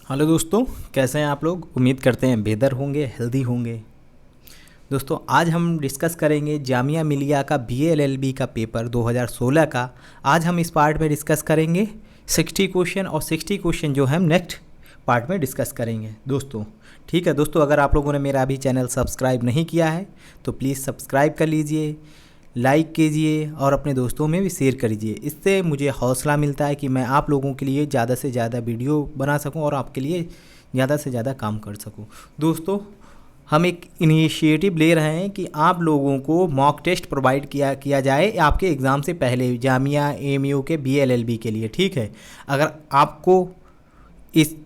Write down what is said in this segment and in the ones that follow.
Hello दोस्तों, कैसे हैं आप लोग। उम्मीद करते हैं बेहतर होंगे, हेल्दी होंगे। दोस्तों आज हम डिस्कस करेंगे जामिया मिलिया का बीएलएलबी का पेपर 2016 का। आज हम इस पार्ट में डिस्कस करेंगे 60 क्वेश्चन, और 60 क्वेश्चन जो हम नेक्स्ट पार्ट में डिस्कस करेंगे दोस्तों। ठीक है दोस्तों, अगर आप लोगों ने मेरा अभी चैनल सब्सक्राइब नहीं किया है तो प्लीज़ सब्सक्राइब कर लीजिए, लाइक कीजिए और अपने दोस्तों में भी शेयर करिए। इससे मुझे हौसला मिलता है कि मैं आप लोगों के लिए ज़्यादा से ज़्यादा वीडियो बना सकूं और आपके लिए ज़्यादा से ज़्यादा काम कर सकूं। दोस्तों हम एक इनिशिएटिव ले रहे हैं कि आप लोगों को मॉक टेस्ट प्रोवाइड किया जाए आपके एग्ज़ाम से पहले, जामिया एएमयू के बीएलएलबी के लिए। ठीक है, अगर आपको इस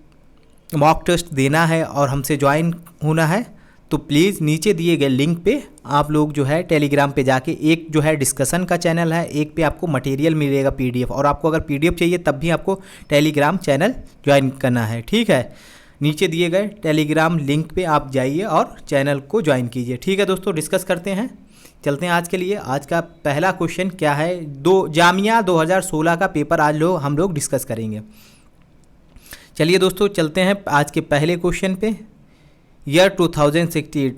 मॉक टेस्ट देना है और हमसे ज्वाइन होना है तो प्लीज़ नीचे दिए गए लिंक पे आप लोग जो है टेलीग्राम पे जाके, एक जो है डिस्कशन का चैनल है, एक पे आपको मटेरियल मिलेगा पीडीएफ, और आपको अगर पीडीएफ चाहिए तब भी आपको टेलीग्राम चैनल ज्वाइन करना है। ठीक है, नीचे दिए गए टेलीग्राम लिंक पे आप जाइए और चैनल को ज्वाइन कीजिए। ठीक है दोस्तों, डिस्कस करते हैं, चलते हैं आज के लिए। आज का पहला क्वेश्चन क्या है, जामिया 2016 का पेपर आज हम लोग डिस्कस करेंगे। चलिए दोस्तों चलते हैं आज के पहले क्वेश्चन पे। ईयर 2016।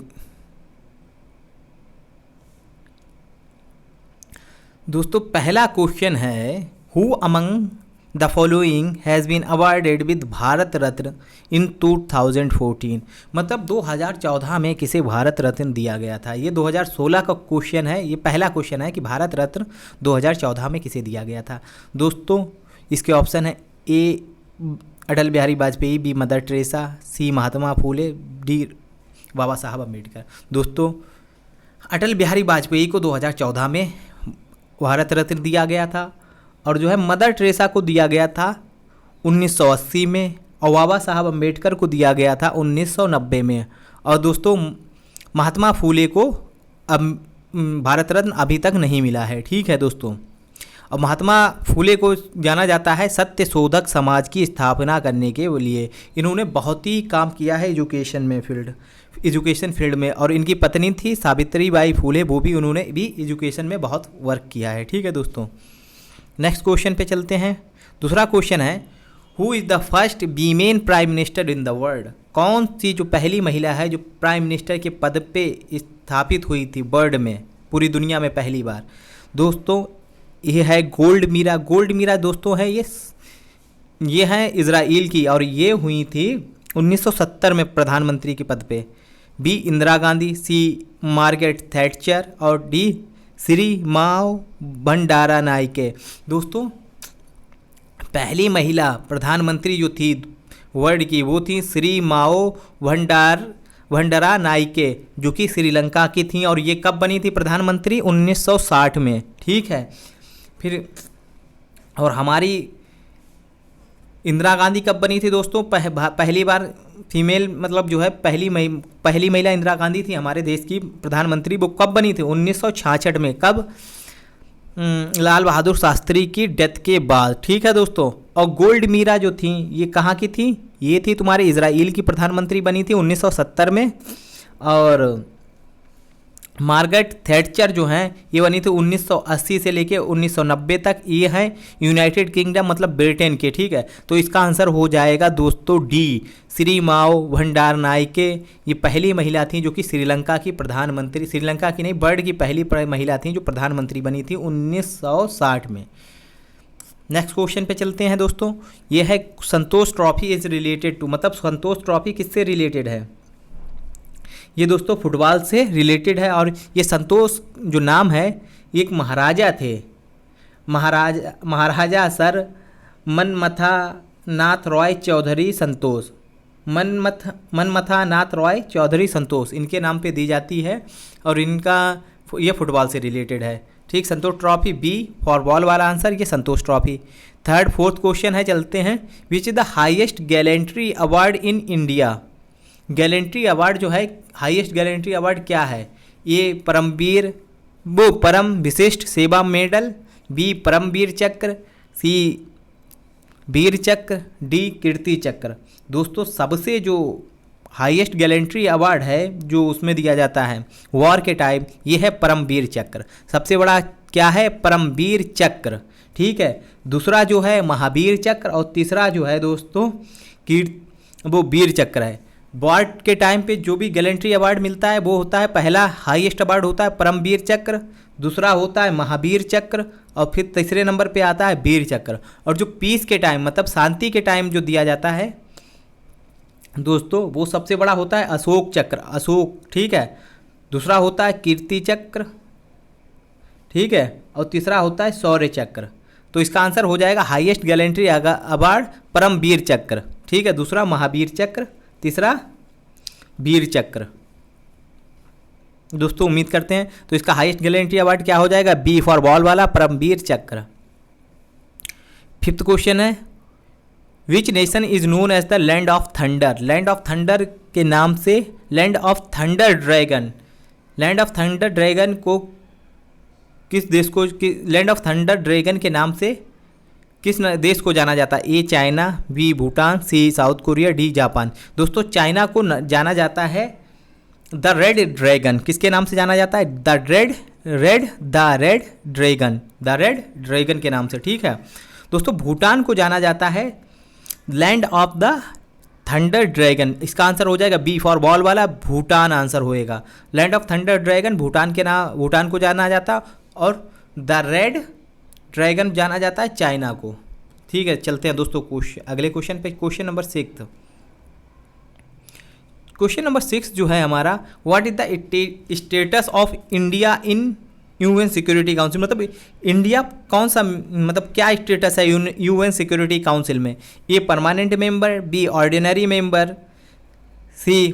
दोस्तों पहला क्वेश्चन है, who among the following has been awarded with Bharat Ratna in 2014। मतलब 2014 में किसे भारत रत्न दिया गया था। ये 2016 का क्वेश्चन है, ये पहला क्वेश्चन है कि भारत रत्न 2014 में किसे दिया गया था। दोस्तों इसके ऑप्शन है A Atal Bihari Vajpayee, B mother Teresa, C Mahatma Phule, D Baba Saheb Ambedkar. दोस्तों अटल बिहारी वाजपेयी को 2014 में भारत रत्न दिया गया था, और जो है मदर टेरेसा को दिया गया था 1980 में, और बाबा साहब अम्बेडकर को दिया गया था 1990 में। और दोस्तों महात्मा फूले को अब भारत रत्न अभी तक नहीं मिला है। ठीक है दोस्तों, और महात्मा फूले को जाना जाता है सत्य शोधक समाज की स्थापना करने के लिए। इन्होंने बहुत ही काम किया है एजुकेशन फील्ड में, और इनकी पत्नी थी सावित्रीबाई फूले, वो भी उन्होंने भी एजुकेशन में बहुत वर्क किया है। ठीक है दोस्तों, नेक्स्ट क्वेश्चन पे चलते हैं। दूसरा क्वेश्चन है, who is the first women prime minister in the world. कौन सी जो पहली महिला है जो प्राइम मिनिस्टर के पद पे स्थापित हुई थी वर्ल्ड में, पूरी दुनिया में पहली बार। दोस्तों ये है गोल्ड मीरा दोस्तों है ये है इजराइल की, और ये हुई थी 1970 में प्रधानमंत्री के पद पे। बी इंदिरा गांधी, सी मार्गरेट थैचर, और डी श्री माओ भंडारा नायके। दोस्तों पहली महिला प्रधानमंत्री जो थी वर्ल्ड की वो थी श्री माओ भंडारा नायके, जो कि श्रीलंका की थी, और ये कब बनी थी प्रधानमंत्री, 1960 में। ठीक है, फिर और हमारी इंदिरा गांधी कब बनी थी दोस्तों, पहली बार फीमेल, मतलब जो है पहली महिला इंदिरा गांधी थी हमारे देश की प्रधानमंत्री। वो कब बनी थी, 1966 में। कब, लाल बहादुर शास्त्री की डेथ के बाद। ठीक है दोस्तों, और गोल्ड मीरा जो थी ये कहाँ की थी, ये थी तुम्हारे इजराइल की प्रधानमंत्री बनी थी 1970 में। और मार्गरेट थैचर जो हैं ये बनी थी 1980 से लेके 1990 तक। ये है यूनाइटेड किंगडम, मतलब ब्रिटेन के। ठीक है, तो इसका आंसर हो जाएगा दोस्तों डी, श्री माओ भंडार नायके। ये पहली महिला थी जो कि श्रीलंका की प्रधानमंत्री, श्रीलंका की नहीं वर्ल्ड की पहली महिला थी जो प्रधानमंत्री बनी थी 1960 में। नेक्स्ट क्वेश्चन पे चलते हैं दोस्तों। ये है संतोष ट्रॉफी इज रिलेटेड टू, मतलब संतोष ट्रॉफी किससे रिलेटेड है। ये दोस्तों फुटबॉल से रिलेटेड है, और ये संतोष जो नाम है ये एक महाराजा थे, महाराजा सर मनमथा नाथ रॉय चौधरी संतोष, मनमथा नाथ रॉय चौधरी संतोष इनके नाम पे दी जाती है, और इनका ये फुटबॉल से रिलेटेड है। ठीक, संतोष ट्रॉफी बी फॉर बॉल वाला आंसर, ये संतोष ट्रॉफी। थर्ड फोर्थ क्वेश्चन है, चलते हैं। Which is the highest gallantry award in India. Gallantry award जो है, हाईएस्ट गैलेंट्री अवार्ड क्या है, ये परम विशिष्ट सेवा मेडल, बी परमवीर चक्र, सी वीर चक्र, डी कीर्ति चक्र। दोस्तों सबसे जो हाईएस्ट गैलेंट्री अवार्ड है जो उसमें दिया जाता है वॉर के टाइम, ये है परमवीर चक्र। सबसे बड़ा क्या है, परमवीर चक्र। ठीक है, दूसरा जो है महावीर चक्र, और तीसरा जो है दोस्तों वो वीर चक्र है। अवार्ड के टाइम पे जो भी गैलेंट्री अवार्ड मिलता है वो होता है, पहला हाईएस्ट अवार्ड होता है परमवीर चक्र, दूसरा होता है महावीर चक्र, और फिर तीसरे नंबर पे आता है वीर चक्र। और जो पीस के टाइम मतलब शांति के टाइम जो दिया जाता है दोस्तों, वो सबसे बड़ा होता है अशोक चक्र, अशोक, ठीक है। दूसरा होता है कीर्ति चक्र, ठीक है, और तीसरा होता है शौर्य चक्र। तो इसका आंसर हो जाएगा हाईएस्ट गैलेंट्री अवार्ड परमवीर चक्र, ठीक है। दूसरा महावीर चक्र, तीसरा वीर चक्र। दोस्तों उम्मीद करते हैं तो इसका हाईएस्ट गैलेंट्री अवार्ड क्या हो जाएगा, बी फॉर बॉल वाला परमवीर चक्र। फिफ्थ क्वेश्चन है, which nation is known as the land of thunder. Land of thunder के नाम से, land of thunder dragon, land of thunder dragon को किस देश को, लैंड ऑफ थंडर ड्रैगन के नाम से किस देश को जाना जाता है। A China, B Bhutan, C south Korea, D Japan. दोस्तों चाइना को जाना जाता है द रेड ड्रैगन, किसके नाम से जाना जाता है, the red dragon, the red dragon के नाम से, ठीक है। दोस्तों भूटान को जाना जाता है land of the thunder dragon. इसका आंसर हो जाएगा बी फॉर बॉल वाला, भूटान आंसर होएगा। Land of thunder dragon Bhutan के नाम, भूटान को जाना जाता, और द रेड ड्रैगन जाना जाता है चाइना को, ठीक है। चलते हैं दोस्तों अगले क्वेश्चन पे, क्वेश्चन नंबर 6। क्वेश्चन नंबर 6 जो है हमारा, what is the status of India in UN security council. मतलब इंडिया कौन सा, मतलब क्या स्टेटस है यूएन सिक्योरिटी काउंसिल में। A permanent member, B ordinary member, C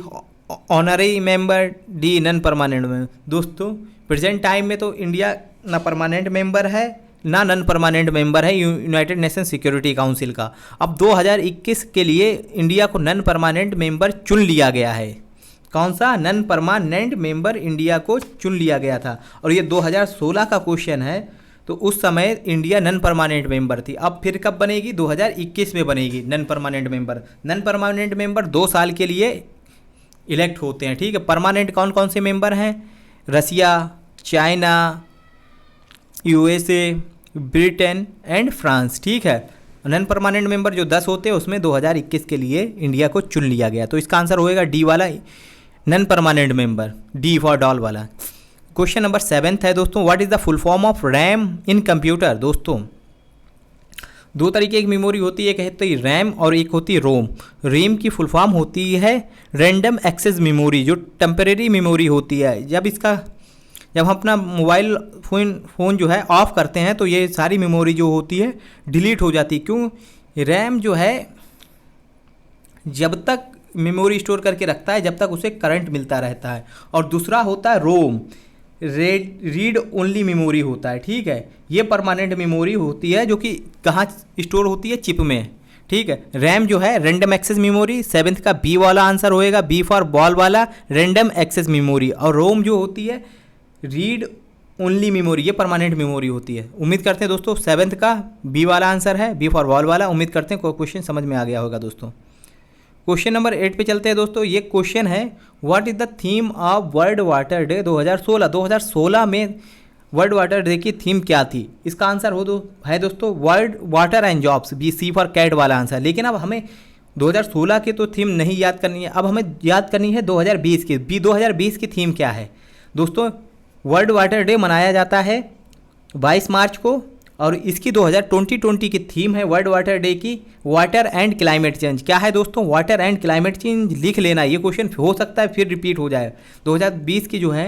honorary member, D non permanent member. दोस्तों प्रेजेंट टाइम में तो इंडिया ना परमानेंट मेंबर है ना नॉन परमानेंट मेंबर है यूनाइटेड नेशन सिक्योरिटी काउंसिल का। अब 2021 के लिए इंडिया को नॉन परमानेंट मेंबर चुन लिया गया है। कौन सा, नॉन परमानेंट मेंबर इंडिया को चुन लिया गया था। और ये 2016 का क्वेश्चन है, तो उस समय इंडिया नॉन परमानेंट मेंबर थी। अब फिर कब बनेगी, 2021 में बनेगी non permanent member. Non permanent member 2 साल के लिए इलेक्ट होते हैं, ठीक है। परमानेंट कौन कौन से मेंबर हैं, Russia, China, USA, Britain and France, ठीक है। नॉन परमानेंट मेंबर जो 10 होते हैं उसमें 2021 के लिए इंडिया को चुन लिया गया। तो इसका आंसर होएगा डी वाला, non permanent member, D for doll वाला। क्वेश्चन नंबर 7 है दोस्तों, what is the full form of RAM in computer. दोस्तों 2 तरीके की मेमोरी होती है, एक होती है रैम और एक होती है रोम। रैम की फुल फॉर्म होती है रैंडम एक्सेस मेमोरी, जो टेम्परेरी मेमोरी होती है। जब हम अपना मोबाइल फ़ोन जो है ऑफ़ करते हैं तो ये सारी मेमोरी जो होती है डिलीट हो जाती है। क्यों, रैम जो है जब तक मेमोरी स्टोर करके रखता है जब तक उसे करंट मिलता रहता है। और दूसरा होता है रोम, रीड ओनली मेमोरी होता है, ठीक है। ये परमानेंट मेमोरी होती है जो कि कहाँ स्टोर होती है, चिप में, ठीक है। रैम जो है रैंडम एक्सेस मेमोरी, 7th का बी वाला आंसर होएगा, बी फॉर बॉल वाला, रैंडम एक्सेस मेमोरी। और रोम जो होती है रीड ओनली मेमोरी, ये परमानेंट मेमोरी होती है। उम्मीद करते हैं दोस्तों 7th का बी वाला आंसर है, बी फॉर बॉल वाला। उम्मीद करते हैं कोई क्वेश्चन समझ में आ गया होगा दोस्तों। क्वेश्चन नंबर 8 पे चलते हैं दोस्तों। ये क्वेश्चन है, what is the theme of world water day 2016। 2016 में वर्ल्ड वाटर डे की थीम क्या थी। इसका आंसर है दोस्तों world water and jobs, B C for cat वाला आंसर। लेकिन अब हमें 2016 की तो थीम नहीं याद करनी है, अब हमें याद करनी है 2020 की। 2020 की थीम क्या है दोस्तों। वर्ल्ड वाटर डे मनाया जाता है 22 मार्च को, और इसकी 2020 की थीम है वर्ल्ड वाटर डे की वाटर एंड क्लाइमेट चेंज। क्या है दोस्तों, वाटर एंड क्लाइमेट चेंज। लिख लेना, ये क्वेश्चन हो सकता है फिर रिपीट हो जाए। 2020 की जो है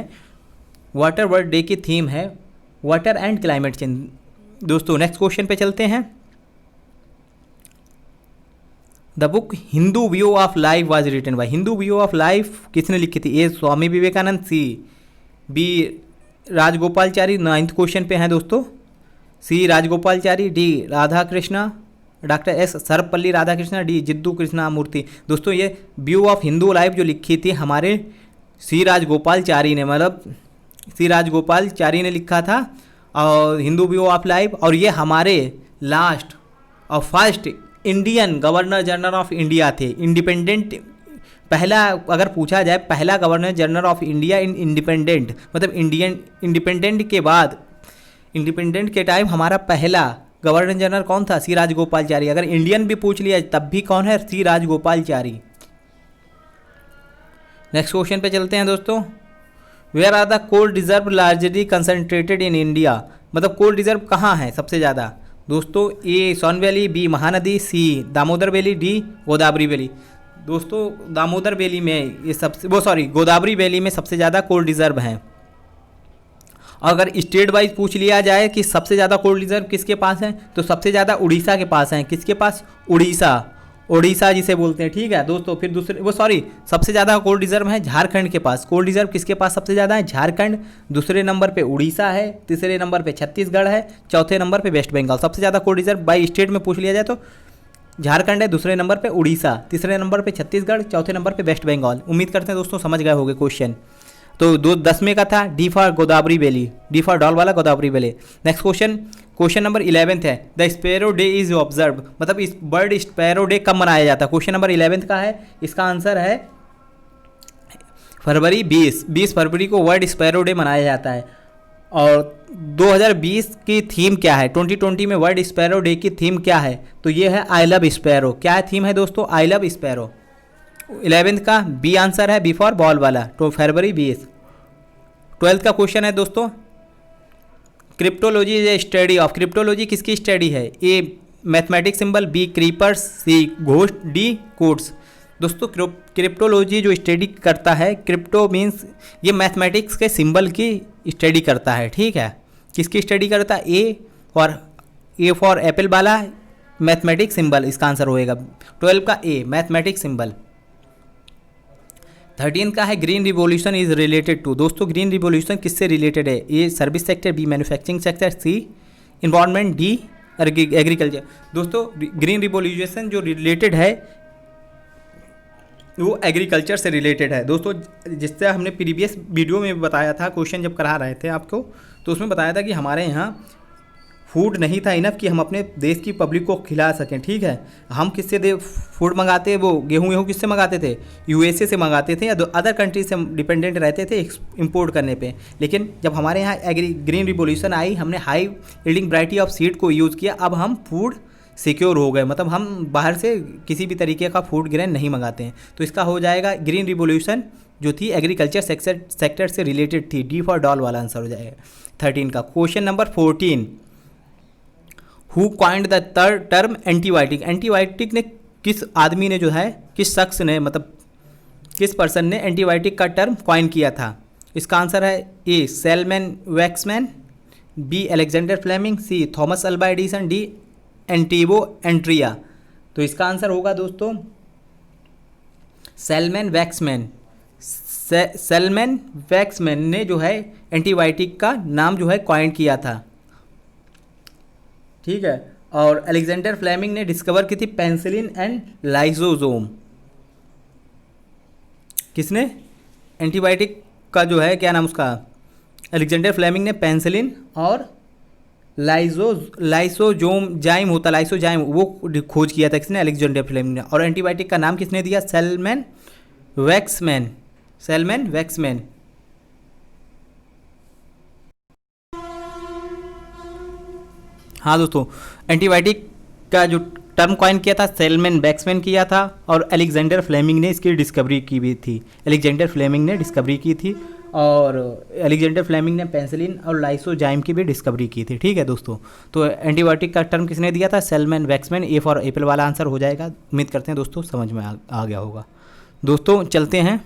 वाटर वर्ल्ड डे की थीम है वाटर एंड क्लाइमेट चेंज। दोस्तों नेक्स्ट क्वेश्चन पे चलते हैं। The book Hindu view of life was written by. Hindu view of life किसने लिखी थी। A Swami Vivekananda, C B Rajagopalachari, 9th question पे हैं दोस्तों। C Rajagopalachari, D Radha Krishna, doctor S Sarvepalli Radhakrishna, D Jiddu Krishna Murthy. दोस्तों ये व्यू ऑफ हिंदू लाइफ जो लिखी थी हमारे सी राजगोपालचारी ने, मतलब सी राजगोपालचारी ने लिखा था, और हिंदू व्यू ऑफ लाइफ। और ये हमारे लास्ट और first Indian governor general of India थे। इंडिपेंडेंट पहला, अगर पूछा जाए पहला governor general of India in independent, मतलब इंडियन इंडिपेंडेंट के बाद, इंडिपेंडेंट के टाइम हमारा पहला गवर्नर जनरल कौन था, सी राजगोपालचारी। अगर इंडियन भी पूछ लिया तब भी कौन है, सी राजगोपालचारी। नेक्स्ट क्वेश्चन पे चलते हैं दोस्तों। Where are the coal reserve largely concentrated in India, मतलब कोल रिजर्व कहाँ है सबसे ज़्यादा दोस्तों? A Son valley, B Mahanadi, C Damodar valley, D Godavari valley. दोस्तों दामोदर वैली में ये सबसे गोदावरी वैली में सबसे ज़्यादा कोल रिजर्व हैं। अगर स्टेट वाइज पूछ लिया जाए कि सबसे ज़्यादा कोल रिजर्व किसके पास है, तो सबसे ज़्यादा उड़ीसा के पास हैं। किसके पास? उड़ीसा जिसे बोलते हैं, ठीक है दोस्तों। फिर सबसे ज़्यादा कोल रिजर्व है झारखंड के पास। कोल रिजर्व किसके पास सबसे ज़्यादा है? झारखंड। दूसरे नंबर पे उड़ीसा है, तीसरे नंबर पे छत्तीसगढ़ है, चौथे नंबर पे वेस्ट बंगाल। सबसे ज़्यादा कोल रिजर्व बाई स्टेट में पूछ लिया जाए तो झारखंड है, दूसरे नंबर पे उड़ीसा, तीसरे नंबर पे छत्तीसगढ़, चौथे नंबर पे वेस्ट बंगाल। उम्मीद करते हैं दोस्तों समझ गए होंगे क्वेश्चन। तो 10वें का था D for Godavari valley, D for doll वाला Godavari valley. Next question number 11 है। The sparrow day is observe, मतलब इस बर्ड स्पैरो डे कब मनाया जाता है? क्वेश्चन नंबर 11 का है, इसका आंसर है फरवरी 20 फरवरी को वर्ल्ड स्पैरो डे मनाया जाता है। और 2020 की थीम क्या है? 2020 में वर्ल्ड स्पैरो डे की थीम क्या है? तो ये है आई लव स्पैरो। क्या थीम है दोस्तों? I love sparrow. 11 का बी आंसर है, बी फॉर बॉल वाला, तो फरवरी 20। 12 का क्वेश्चन है दोस्तों, cryptology is a study of. Cryptology किसकी स्टडी है? ए मैथमेटिक सिंबल, बी क्रीपर्स, सी घोस्ट, डी कोड्स। दोस्तों क्रिप्टोलॉजी जो स्टडी करता है, क्रिप्टो मीन्स ये मैथमेटिक्स के सिंबल की स्टडी करता है, ठीक है। किसकी स्टडी करता है? ए फॉर एप्पल वाला मैथमेटिक सिंबल इसका आंसर होएगा। 12 का ए मैथमेटिक सिंबल। 13 का है green revolution is related to. दोस्तों ग्रीन रिवॉल्यूशन किससे रिलेटेड है? A service sector, B manufacturing sector, C environment, D agriculture. दोस्तों ग्रीन रिवॉल्यूशन जो रिलेटेड है वो एग्रीकल्चर से रिलेटेड है दोस्तों। जिससे हमने प्रीवियस वीडियो में बताया था, क्वेश्चन जब करा रहे थे आपको, तो उसमें बताया था कि हमारे यहाँ फूड नहीं था इनफ कि हम अपने देश की पब्लिक को खिला सकें, ठीक है। हम किससे फूड मंगाते, वो गेहूँ किससे मंगाते थे? यूएसए से मंगाते थे या अदर कंट्री से डिपेंडेंट रहते थे इंपोर्ट करने पे। लेकिन जब हमारे यहाँ ग्रीन रिवॉल्यूशन आई, हमने high yielding variety of seed को यूज़ किया, अब हम फूड सिक्योर हो गए, मतलब हम बाहर से किसी भी तरीके का फूड ग्रेन नहीं मंगाते हैं। तो इसका हो जाएगा ग्रीन रिवॉल्यूशन जो थी एग्रीकल्चर सेक्टर से रिलेटेड थी, डी फॉर डॉल वाला आंसर हो जाएगा 13 का। Question number 14, who coined the term antibiotic. Antibiotic ने किस आदमी ने जो है, किस शख्स ने, मतलब किस पर्सन ने एंटीबायोटिक का टर्म कॉइन किया था? इसका आंसर है A Selman Waksman, B Alexander Fleming, C Thomas Alva Edison, D एंटीबो एंट्रिया। तो इसका आंसर होगा दोस्तों सेलमैन वैक्समैन। सेलमैन वैक्समैन ने जो है एंटीबायोटिक का नाम जो है कॉइन किया था, ठीक है। और अलेक्जेंडर फ्लेमिंग ने डिस्कवर की थी पेनिसिलिन एंड लाइसोसोम। किसने? एंटीबायोटिक का जो है क्या नाम उसका, अलेक्जेंडर फ्लेमिंग ने पेनिसिलिन और लाइसोजाइम होता, लाइसोजाइम वो खोज किया था किसने? अलेक्जेंडर फ्लेमिंग ने। और एंटीबायोटिक का नाम किसने दिया? Selman Waksman. Selman Waksman. हाँ दोस्तों, एंटीबायोटिक का जो टर्म कॉइन किया था सेलमैन वैक्समैन किया था, और अलेक्जेंडर फ्लेमिंग ने इसकी डिस्कवरी की भी थी। अलेक्जेंडर फ्लेमिंग ने डिस्कवरी की थी, और अलेक्जेंडर फ्लेमिंग ने पेनिसिलिन और लाइसोजाइम की भी डिस्कवरी की थी, ठीक है दोस्तों। तो एंटीबायोटिक का टर्म किसने दिया था? Selman Waksman. A for apple वाला आंसर हो जाएगा। उम्मीद करते हैं दोस्तों समझ में आ गया होगा। दोस्तों चलते हैं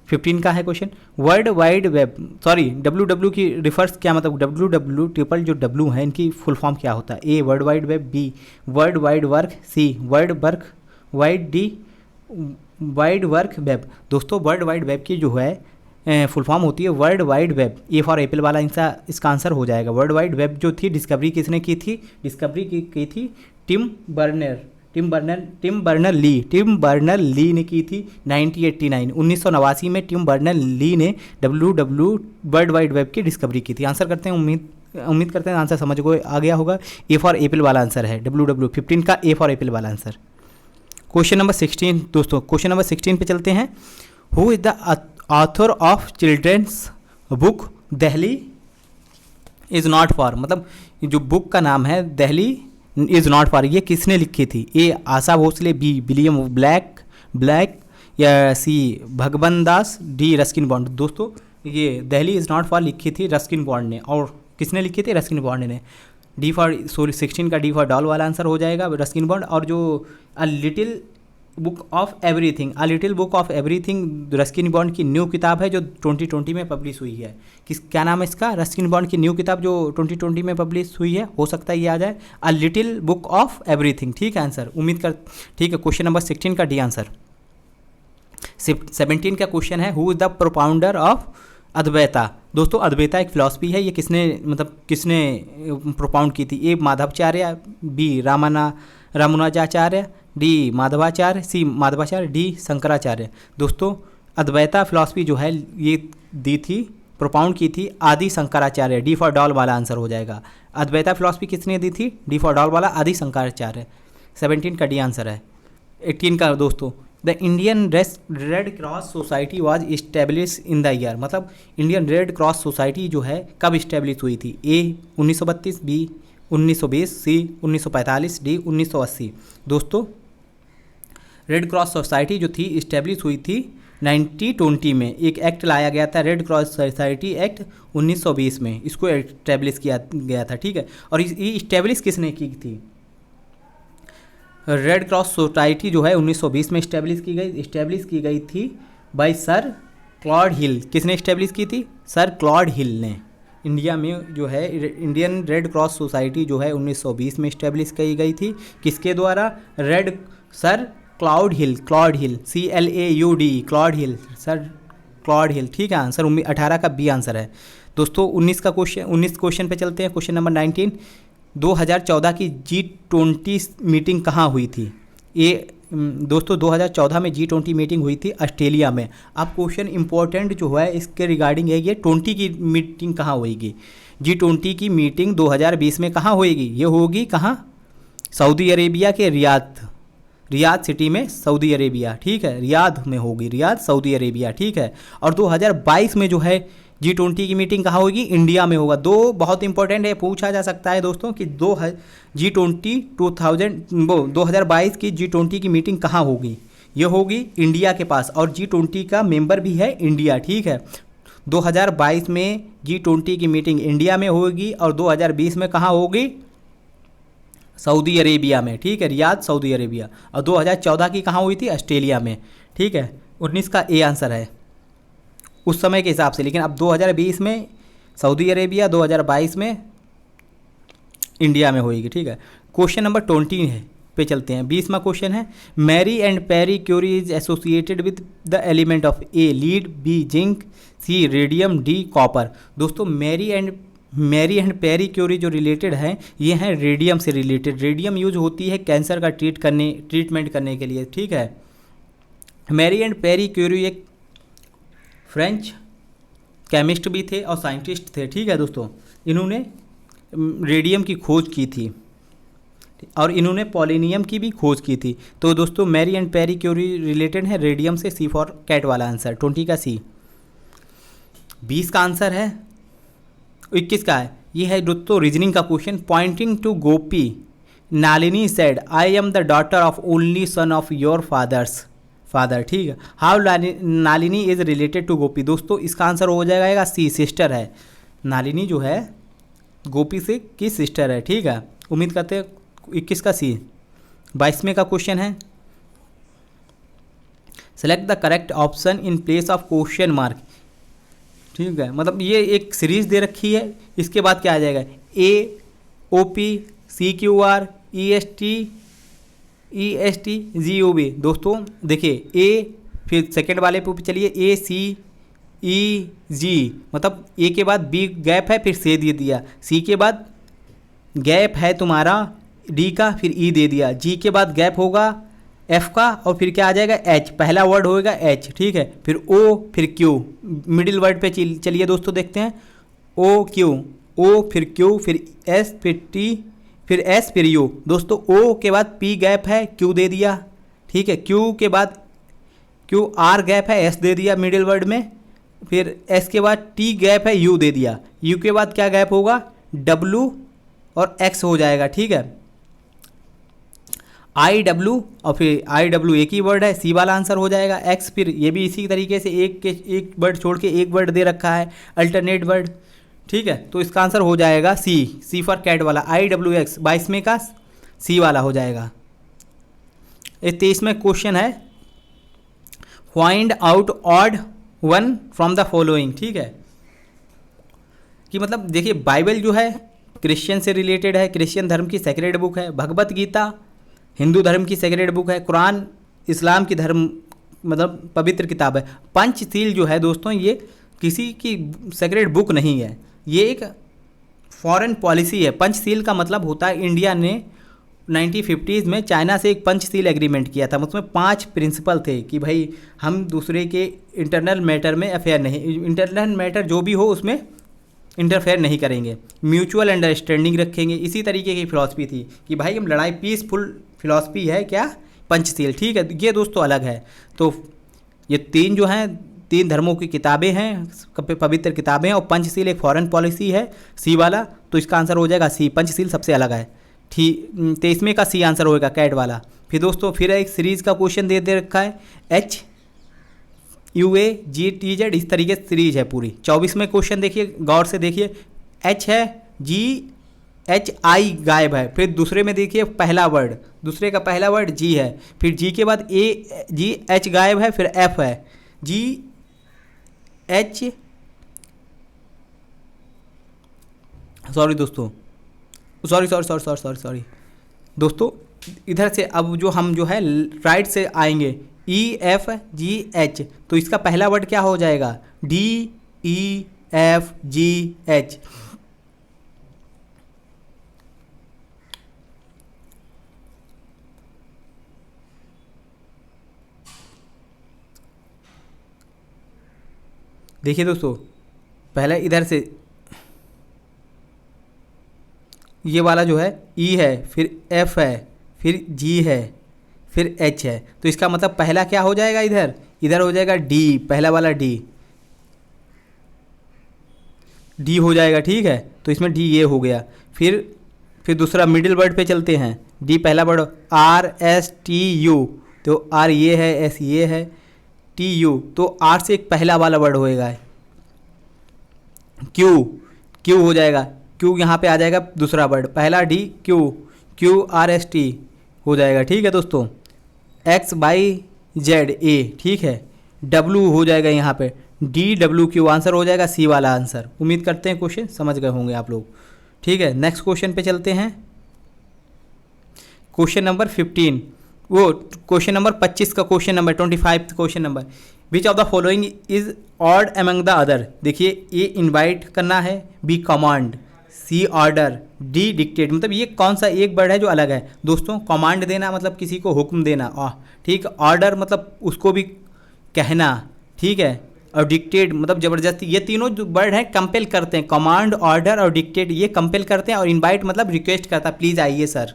15 का है question, world wide web, sorry WW की रिफर्स क्या, मतलब WW ट्रिपल जो W है इनकी फुल फॉर्म क्या होता है? A world wide web, B world wide work, C world work wide, D wide work web. दोस्तों वर्ल्ड वाइड वेब की जो है फुल फॉर्म होती है world wide web. A for apple वाला इसका आंसर हो जाएगा। वर्ल्ड वाइड वेब जो थी डिस्कवरी किसने की थी? डिस्कवरी की थी टिम बर्नर ली ने की थी 1989 में टिम बर्नर ली ने WW वर्ल्ड वाइड वेब की डिस्कवरी की थी। आंसर करते हैं, उम्मीद करते हैं आंसर समझ को आ गया होगा। ए फॉर एप्पल वाला आंसर है WW। 15 का ए फॉर एप्पल वाला आंसर। क्वेश्चन नंबर 16 दोस्तों, क्वेश्चन नंबर 16 पे चलते हैं। Who is the author of children's book Delhi is not far, मतलब जो बुक का नाम है दिल्ली इज़ नॉट फॉर, ये किसने लिखी थी? ए Asha Bhosle, B William black, या सी भगवंत दास, डी रस्किन बॉन्ड। दोस्तों ये दिल्ली इज़ नॉट फॉर लिखी थी रस्किन बॉन्ड ने, और किसने लिखी थी? रस्किन बॉन्ड ने। डी फॉर 16 का डी फॉर डॉल वाला आंसर हो जाएगा रस्किन बॉन्ड। और जो a little book of everything, a little book of everything Ruskin bond की न्यू किताब है जो 2020 में पब्लिश हुई है। क्या नाम है इसका? रस्किन बॉन्ड की न्यू किताब जो 2020 में पब्लिश हुई है, हो सकता है ये आ जाए, a little book of everything. ठीक है आंसर, उम्मीद कर, ठीक है। क्वेश्चन नंबर 16 का डी आंसर। 17 का क्वेश्चन है, who is the propounder of Advaita. दोस्तों अद्वैता एक फिलॉसफी है, ये किसने प्रोपाउंड की थी? ए माधवाचार्य, बी रामानुजाचार्य, डी माधवाचार्य, सी माधवाचार्य, डी शंकराचार्य। दोस्तों अद्वैता फिलॉसफी जो है ये दी थी, प्रोपाउंड की थी आदि शंकराचार्य। डी फॉर डॉल वाला आंसर हो जाएगा। अद्वैता फिलॉसफी किसने दी थी? डी फॉर डॉल वाला आदि शंकराचार्य। 17 का डी आंसर है। 18 का दोस्तों, the Indian red cross society was establish in the year. मतलब इंडियन रेड क्रॉस सोसाइटी जो है कब इस्टेब्लिश हुई थी? ए 1932, बी 1920, सी 1945, डी 1980। दोस्तों रेड क्रॉस सोसाइटी जो थी इस्टेब्लिश हुई थी 1920 में। एक एक्ट लाया गया था, रेड क्रॉस सोसाइटी एक्ट 1920 में, इसको इस्टेब्लिश किया गया था। ठीक है, और ये इस्टेब्लिश किसने की थी? रेड क्रॉस सोसाइटी जो है 1920 में इस्टेब्लिश की गई थी बाय सर क्लॉड हिल। किसने इस्टेब्लिश की थी? सर क्लॉड हिल ने। इंडिया में जो है इंडियन रेड क्रॉस सोसाइटी जो है 1920 में इस्टेब्लिश की गई थी। किसके द्वारा? सर क्लाउड हिल, CLAUD, क्लॉड हिल, सर क्लॉड हिल। ठीक है आंसर 18 का बी आंसर है। दोस्तों 19 क्वेश्चन पे चलते हैं। क्वेश्चन नंबर 19, 2014 की G20 मीटिंग कहाँ हुई थी? दोस्तों 2014 में G20 मीटिंग हुई थी ऑस्ट्रेलिया में। अब क्वेश्चन इंपॉर्टेंट जो है इसके रिगार्डिंग है, ये 20 की मीटिंग कहाँ होएगी? G20 की मीटिंग 2020 में कहाँ होएगी? ये होगी कहाँ? सऊदी अरेबिया के रियाद सिटी में, सऊदी अरेबिया। ठीक है, रियाद में होगी, रियाद सऊदी अरेबिया। ठीक है, और 2022 में जो है G20 की मीटिंग कहाँ होगी? इंडिया में होगा। दो बहुत इंपॉर्टेंट है, पूछा जा सकता है दोस्तों कि G20 2022 की G20 की मीटिंग कहाँ होगी? ये होगी इंडिया के पास, और G20 का मेंबर भी है इंडिया। ठीक है, 2022 में G20 की मीटिंग इंडिया में होगी और 2020 में कहाँ होगी? सऊदी अरेबिया में। ठीक है, रियाद सऊदी अरेबिया। और 2014 की कहाँ हुई थी? ऑस्ट्रेलिया में। ठीक है, 19 का ए आंसर है उस समय के हिसाब से, लेकिन अब 2020 में सऊदी अरेबिया, 2022 में इंडिया में होएगी। ठीक है, क्वेश्चन नंबर 20 है पे चलते हैं। 20वां क्वेश्चन है, Marie and Pierre Curie is associated with the element of A lead, B zinc, C radium, D copper. दोस्तों मैरी एंड पेरी क्यूरी जो रिलेटेड हैं ये हैं रेडियम से रिलेटेड। रेडियम यूज होती है कैंसर का ट्रीटमेंट करने के लिए। ठीक है, मैरी एंड पेरी क्यूरी एक फ्रेंच केमिस्ट भी थे और साइंटिस्ट थे। ठीक है दोस्तों, इन्होंने रेडियम की खोज की थी और इन्होंने पोलोनियम की भी खोज की थी। तो दोस्तों Marie and Pierre Curie related है रेडियम से। सी फॉर कैट वाला आंसर, 20 का सी। 20 का आंसर है, 21 का है, ये है दोस्तों रीजनिंग का question. Pointing to Gopi Nalini said, I am the daughter of only son of your father. ठीक है, how Nalini is related to Gopi. दोस्तों इसका आंसर हो जाएगा सी, सिस्टर है। नालिनी जो है गोपी से की सिस्टर है। ठीक है, उम्मीद करते हैं 21 का सी। 22वें का क्वेश्चन है, select the correct option in place of question mark. ठीक है, मतलब ये एक सीरीज दे रखी है, इसके बाद क्या आ जाएगा? A O P C Q R E S T G O B. दोस्तों देखिए ए, फिर सेकेंड वाले पे चलिए, ए सी ई जी, मतलब ए के बाद बी गैप है, फिर से दे दिया, सी के बाद गैप है तुम्हारा डी का, फिर ई दे दिया, जी के बाद गैप होगा एफ का, और फिर क्या आ जाएगा? एच, पहला वर्ड होएगा एच। ठीक है, फिर ओ, फिर क्यू, मिडिल वर्ड पे चलिए दोस्तों देखते हैं। ओ क्यू, ओ फिर क्यू, फिर एस, फिर टी, फिर एस, फिर यू। दोस्तों ओ के बाद पी गैप है, क्यू दे दिया। ठीक है, क्यू के बाद क्यू आर गैप है, एस दे दिया मिडिल वर्ड में, फिर एस के बाद टी गैप है, यू दे दिया, यू के बाद क्या गैप होगा? डब्लू और एक्स हो जाएगा। ठीक है, आई डब्ल्यू और फिर आई डब्ल्यू एक ही वर्ड है, सी वाला आंसर हो जाएगा। एक्स फिर ये भी इसी तरीके से एक वर्ड छोड़ के एक वर्ड दे रखा है, अल्टरनेट वर्ड, ठीक है। तो इसका आंसर हो जाएगा सी फॉर कैट वाला, आई डब्ल्यू एक्स 22वें का सी वाला हो जाएगा। 23वें क्वेश्चन है find out odd one from the following, ठीक है। कि मतलब देखिए बाइबल जो है क्रिश्चियन से रिलेटेड है, क्रिश्चियन धर्म की सेक्रेड बुक है। भगवत गीता हिंदू धर्म की सेक्रेड बुक है। कुरान इस्लाम की धर्म मतलब पवित्र किताब है। पंचशील जो है दोस्तों ये किसी की सेक्रेड बुक नहीं है, ये एक फॉरेन पॉलिसी है। पंचशील का मतलब होता है इंडिया ने 1950s में चाइना से एक पंचशील एग्रीमेंट किया था। उसमें 5 प्रिंसिपल थे कि भाई हम दूसरे के इंटरनल मैटर में अफेयर नहीं, इंटरनल मैटर जो भी हो उसमें इंटरफेयर नहीं करेंगे, म्यूचुअल अंडरस्टैंडिंग रखेंगे। इसी तरीके की फिलॉसफी थी कि भाई हम लड़ाई, पीसफुल फिलॉसफी है क्या, पंचशील, ठीक है। ये दोस्तों अलग है। तो ये 3 जो हैं 3 धर्मों की किताबें हैं, पवित्र किताबें हैं, और पंचशील एक फॉरेन पॉलिसी है, सी वाला। तो इसका आंसर हो जाएगा सी, पंचशील सबसे अलग है, ठीक। 23वें का सी आंसर होगा कैट वाला। फिर दोस्तों फिर एक सीरीज़ का क्वेश्चन दे रखा है, HUAGTZ, इस तरीके से सीरीज है पूरी। 24वें क्वेश्चन देखिए गौर से देखिए, H है, GHI गायब है। फिर दूसरे में देखिए पहला वर्ड, दूसरे का पहला वर्ड G है, फिर G के बाद GH गायब है, फिर F है, GH, सॉरी दोस्तों, सॉरी दोस्तों, इधर से अब जो हम जो है राइट से आएंगे, EFGH, तो इसका पहला वर्ड क्या हो जाएगा, DEFGH। देखिए दोस्तों पहले इधर से ये वाला जो है E है, फिर F है, फिर G है, फिर H है। तो इसका मतलब पहला क्या हो जाएगा, इधर हो जाएगा D, पहला वाला D हो जाएगा, ठीक है। तो इसमें D ये हो गया। फिर दूसरा मिडिल वर्ड पे चलते हैं। D पहला वर्ड RSTU, तो R ये है, S ये है, TU, तो R से एक पहला वाला वर्ड होएगा, Q हो जाएगा। Q यहाँ पे आ जाएगा दूसरा वर्ड, पहला D, QRST हो जाएगा, ठीक है दोस्तों। XYZA, ठीक है। W हो जाएगा यहाँ पे, DWQ आंसर हो जाएगा सी वाला आंसर। उम्मीद करते हैं क्वेश्चन समझ गए होंगे आप लोग, ठीक है। नेक्स्ट क्वेश्चन पे चलते हैं, क्वेश्चन नंबर 15, वो क्वेश्चन नंबर 25 का question number 25 question number, which of the following is odd among the other. देखिए ए इनवाइट करना है, बी कमांड, सी ऑर्डर, डी डिक्टेट। मतलब ये कौन सा एक वर्ड है जो अलग है दोस्तों। कमांड देना मतलब किसी को हुक्म देना, ठीक। ऑर्डर मतलब उसको भी कहना, ठीक है। और डिक्टेट मतलब ज़बरदस्ती। ये तीनों जो वर्ड हैं कंपेल करते हैं, कमांड, ऑर्डर और डिक्टेट, ये कंपेल करते हैं। और इनवाइट मतलब रिक्वेस्ट करता, प्लीज़ आइए सर,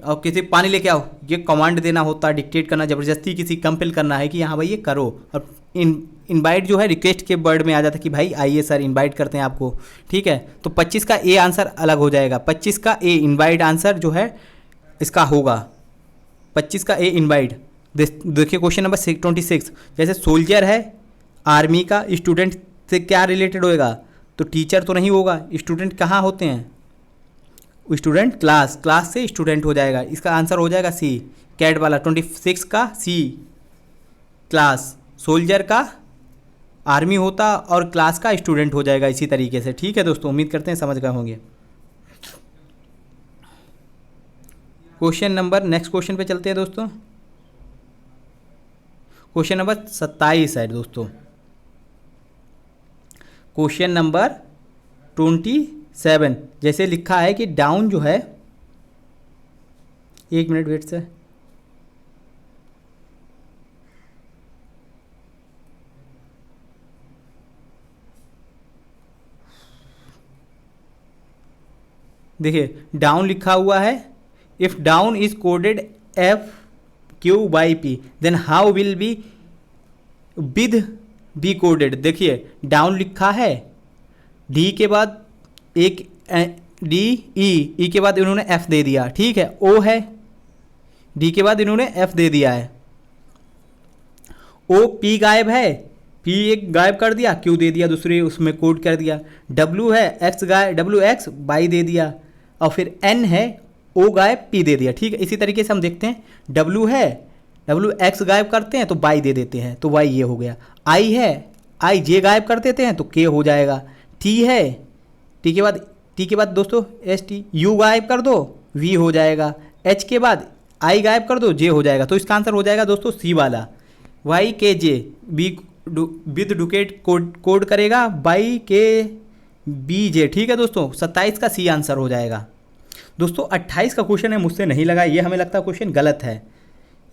और किसी पानी लेके आओ, ये कमांड देना होता है। डिक्टेट करना ज़बरदस्ती किसी कंपेल करना है कि हाँ भाई ये करो। और इनवाइट जो है रिक्वेस्ट के वर्ड में आ जाता है कि भाई आइए सर, इनवाइट करते हैं आपको, ठीक है। तो 25 का ए आंसर अलग हो जाएगा। 25 का ए इनवाइट आंसर जो है इसका होगा, 25 का ए इनवाइट। देखिए क्वेश्चन नंबर 26, जैसे सोल्जर है आर्मी का, स्टूडेंट से क्या रिलेटेड होएगा, तो टीचर तो नहीं होगा। स्टूडेंट कहाँ होते हैं, स्टूडेंट क्लास से स्टूडेंट हो जाएगा। इसका आंसर हो जाएगा सी, कैट वाला। 26 का सी, क्लास, सोल्जर का आर्मी होता और क्लास का स्टूडेंट हो जाएगा इसी तरीके से, ठीक है दोस्तों। उम्मीद करते हैं समझ गए होंगे। क्वेश्चन नंबर, नेक्स्ट क्वेश्चन पे चलते हैं दोस्तों। क्वेश्चन नंबर 27 है दोस्तों। क्वेश्चन नंबर 27 जैसे लिखा है कि डाउन जो है, एक मिनट वेट से, देखिए डाउन लिखा हुआ है, if down is coded FQ/P then how will be with be coded. देखिए डाउन लिखा है, डी के बाद एक डी ई के बाद इन्होंने F दे दिया, ठीक है। O है, डी के बाद इन्होंने एफ दे दिया है। ओ पी गायब है, पी एक गायब कर दिया, क्यू दे दिया दूसरे उसमें कोड कर दिया। डब्ल्यू है एक्स गायब, डब्ल्यू एक्स वाई दे दिया, और फिर एन है ओ गायब पी दे दिया। ठीक है, इसी तरीके से हम देखते हैं डब्ल्यू है, डब्ल्यू एक्स गायब करते हैं तो वाई दे देते हैं, तो वाई ये हो गया। आई है, आई जे गायब कर देते हैं तो के हो जाएगा। टी है, टी के बाद दोस्तों एस टी, यू गायब कर दो वी हो जाएगा। एच के बाद आई गायब कर दो जे हो जाएगा। तो इसका आंसर हो जाएगा दोस्तों सी वाला, वाई के जे बी विद डुकेट कोड करेगा बाई के बी जे। ठीक है दोस्तों, 27 का सी आंसर हो जाएगा। दोस्तों 28 का क्वेश्चन है, मुझसे नहीं लगा, ये हमें लगता है क्वेश्चन गलत है।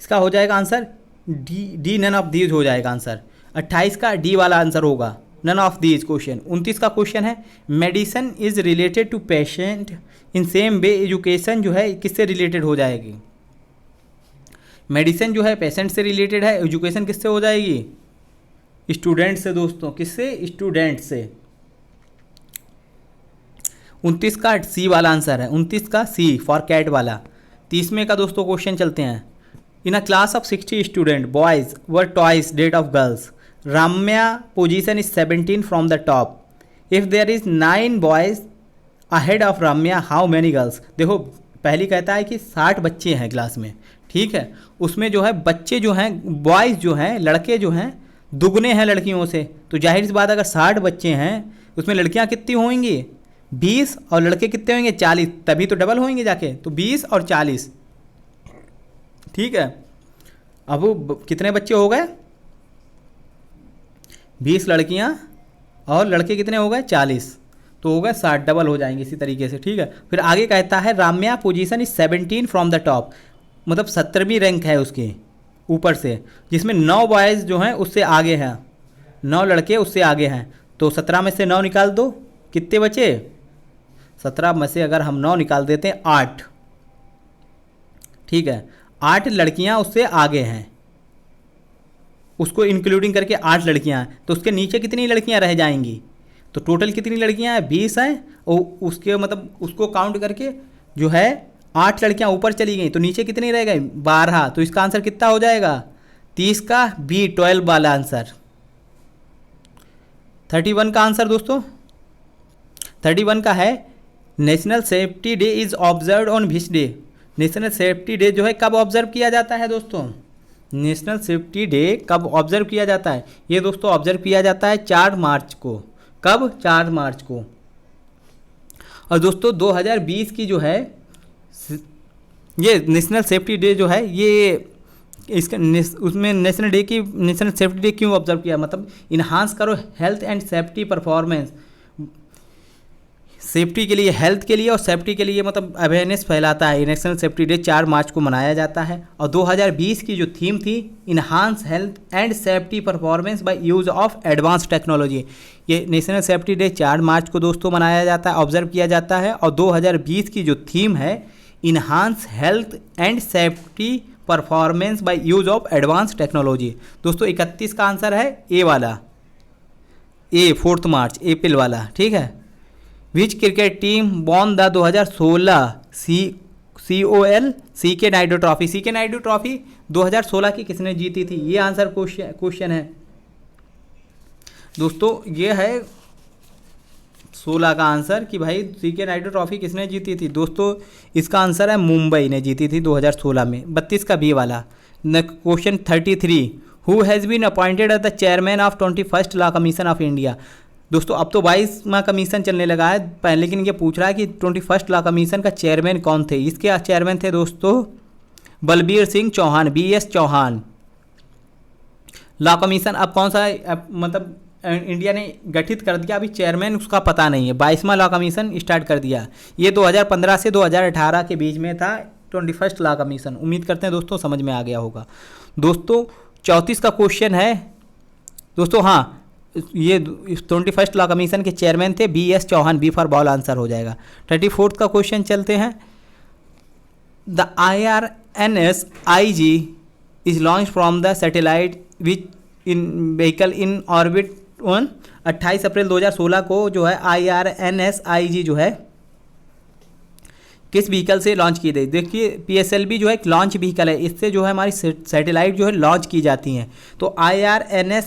इसका हो जाएगा answer D none of these हो जाएगा आंसर। 28 का डी वाला आंसर होगा, नन ऑफ दीज क्वेश्चन। 29 का क्वेश्चन है medicine is related to patient in same way education जो है किससे रिलेटेड हो जाएगी। मेडिसिन जो है पेशेंट से रिलेटेड है, एजुकेशन किससे हो जाएगी, स्टूडेंट से दोस्तों, किससे, स्टूडेंट से। 29 का सी वाला आंसर है, 29 का सी फॉर कैट वाला। 30वें का दोस्तों क्वेश्चन चलते हैं। In a class of 60 student boys were twice that of girls, Ramya position is 17 from the top, if there is 9 boys ahead of Ramya how many girls. देखो पहली कहता है कि 60 बच्चे हैं क्लास में, ठीक है, उसमें जो है बच्चे जो हैं बॉयज़ जो हैं लड़के जो हैं दुगने हैं लड़कियों से, तो जाहिर सी बात अगर 60 बच्चे हैं उसमें लड़कियां कितनी होंगी 20 और लड़के कितने होंगे 40, तभी तो डबल होंगे जाके, तो 20 और 40। ठीक है, अब वो कितने बच्चे हो गए 20 लड़कियां और लड़के कितने हो गए 40, तो हो गए 60, डबल हो जाएंगे इसी तरीके से। ठीक है, फिर आगे कहता है Ramya position is 17 from the top, मतलब 17वीं रैंक है उसके ऊपर से, जिसमें 9 बॉयज़ जो हैं उससे आगे हैं, 9 लड़के उससे आगे हैं, तो 17 में से 9 निकाल दो, कितने बचे 17 में से अगर हम 9 निकाल देते हैं 8। ठीक है, 8 लड़कियां उससे आगे हैं, उसको इंक्लूडिंग करके 8 लड़कियां हैं, तो उसके नीचे कितनी लड़कियां रह जाएंगी, तो टोटल कितनी लड़कियां हैं 20 हैं, और उसके मतलब उसको काउंट करके जो है 8 लड़कियां ऊपर चली गई, तो नीचे कितनी रह गई 12, तो इसका आंसर कितना हो जाएगा 30 का बी 12 वाला आंसर। 31 का आंसर दोस्तों 31 का है national safety day is observe on which day. National safety day जो है कब ऑब्जर्व किया जाता है दोस्तों, नेशनल सेफ्टी डे कब ऑब्जर्व किया जाता है, ये दोस्तों ऑब्जर्व किया जाता है 4 मार्च को। कब 4 मार्च को। और दोस्तों 2020 की जो है ये नेशनल सेफ्टी डे जो है ये इसका उसमें नेशनल डे की नेशनल सेफ्टी डे क्यों ऑब्जर्व किया, मतलब इन्हांस करो health and safety performance, safety के लिए, हेल्थ के लिए और सेफ्टी के लिए मतलब अवेयरनेस फैलाता है। नेशनल सेफ्टी डे 4 मार्च को मनाया जाता है। और 2020 की जो थीम थी enhance health and safety performance by use of advance technology, ये नेशनल सेफ्टी डे 4 मार्च को दोस्तों मनाया जाता है, ऑब्जर्व किया जाता है। और 2020 की जो थीम है enhance health and safety performance by use of advance technology. दोस्तों 31 का आंसर है ए वाला, ए 4 मार्च अप्रैल वाला। ठीक है, which cricket team won the 2016 COL CK Naidu trophy, CK Naidu trophy 2016 की किसने जीती थी, ये आंसर क्वेश्चन है दोस्तों। ये है 16 का आंसर कि भाई CK नायडू ट्रॉफी किसने जीती थी। दोस्तों इसका आंसर है मुंबई ने जीती थी 2016 में। 32 का बी वाला। Question 33, who has been appointed as the chairman of 21st law commission of India. दोस्तों अब तो 22वां कमीशन चलने लगा है पहले, लेकिन ये पूछ रहा है कि 21st लॉ कमीशन का चेयरमैन कौन थे। इसके चेयरमैन थे दोस्तों Balbir Singh Chauhan, BS Chauhan. Law commission अब कौन सा मतलब इंडिया ने गठित कर दिया, अभी चेयरमैन उसका पता नहीं है। 22वां लॉ कमीशन स्टार्ट कर दिया, ये 2015 से 2018 के बीच में था 21st लॉ कमीशन। उम्मीद करते हैं दोस्तों समझ में आ गया होगा। दोस्तों 34 का क्वेश्चन है दोस्तों, हाँ ये 21st लॉ कमीशन के चेयरमैन थे BS Chauhan, B for ball answer हो जाएगा। 34th का क्वेश्चन चलते हैं। The IRNS IG is launch from the satellite which in vehicle in orbit on 28 April 2016 को जो है IRNS IG जो है किस व्हीकल से लॉन्च की गई? देखिए PSLV जो है एक लॉन्च व्हीकल है, इससे जो है हमारी सैटेलाइट जो है लॉन्च की जाती हैं। तो IRNS